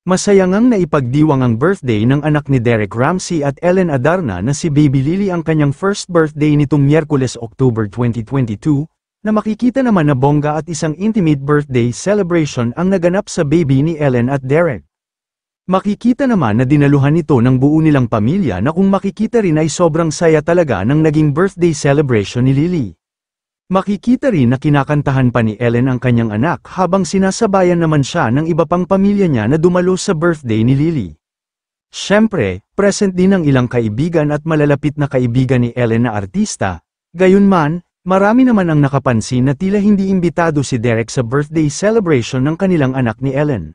Masaya ngang naipagdiwang ang birthday ng anak ni Derek Ramsey at Ellen Adarna na si Baby Lily ang kanyang first birthday nitong Miyerkules October 2022, na makikita naman na bongga at isang intimate birthday celebration ang naganap sa baby ni Ellen at Derek. Makikita naman na dinaluhan ito ng buo nilang pamilya na kung makikita rin ay sobrang saya talaga ng naging birthday celebration ni Lily. Makikita rin na kinakantahan pa ni Ellen ang kanyang anak habang sinasabayan naman siya ng iba pang pamilya niya na dumalo sa birthday ni Lily. Siyempre, present din ang ilang kaibigan at malalapit na kaibigan ni Ellen na artista. Gayunman, marami naman ang nakapansin na tila hindi imbitado si Derek sa birthday celebration ng kanilang anak ni Ellen.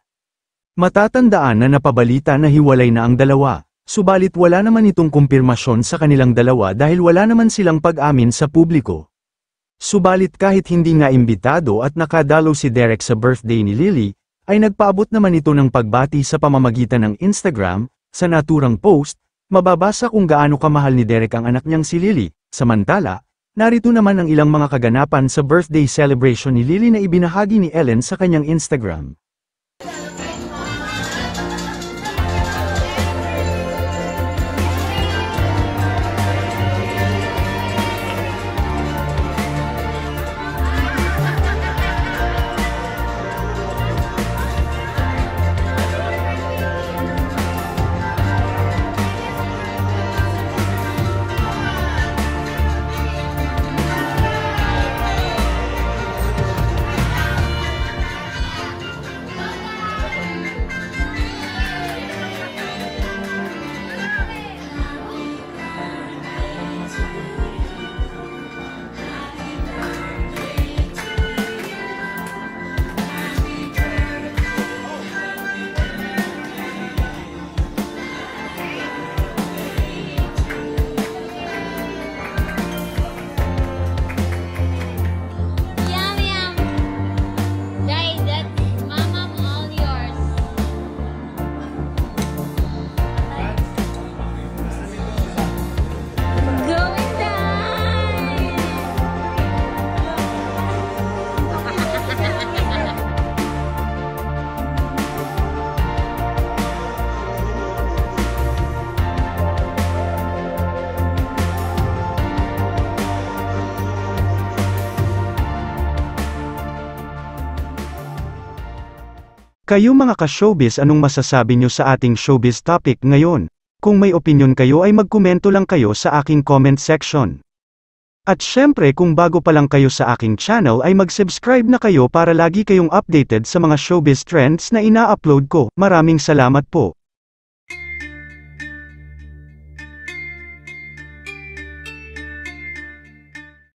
Matatandaan na napabalita na hiwalay na ang dalawa, subalit wala naman itong kumpirmasyon sa kanilang dalawa dahil wala naman silang pag-amin sa publiko. Subalit kahit hindi nga imbitado at nakadalo si Derek sa birthday ni Lily, ay nagpaabot naman ito ng pagbati sa pamamagitan ng Instagram. Sa naturang post, mababasa kung gaano kamahal ni Derek ang anak niyang si Lily. Samantala, narito naman ang ilang mga kaganapan sa birthday celebration ni Lily na ibinahagi ni Ellen sa kanyang Instagram. Kayo mga ka-showbiz, anong masasabi nyo sa ating showbiz topic ngayon? Kung may opinion kayo ay magkomento lang kayo sa aking comment section. At syempre kung bago pa lang kayo sa aking channel ay mag-subscribe na kayo para lagi kayong updated sa mga showbiz trends na ina-upload ko. Maraming salamat po.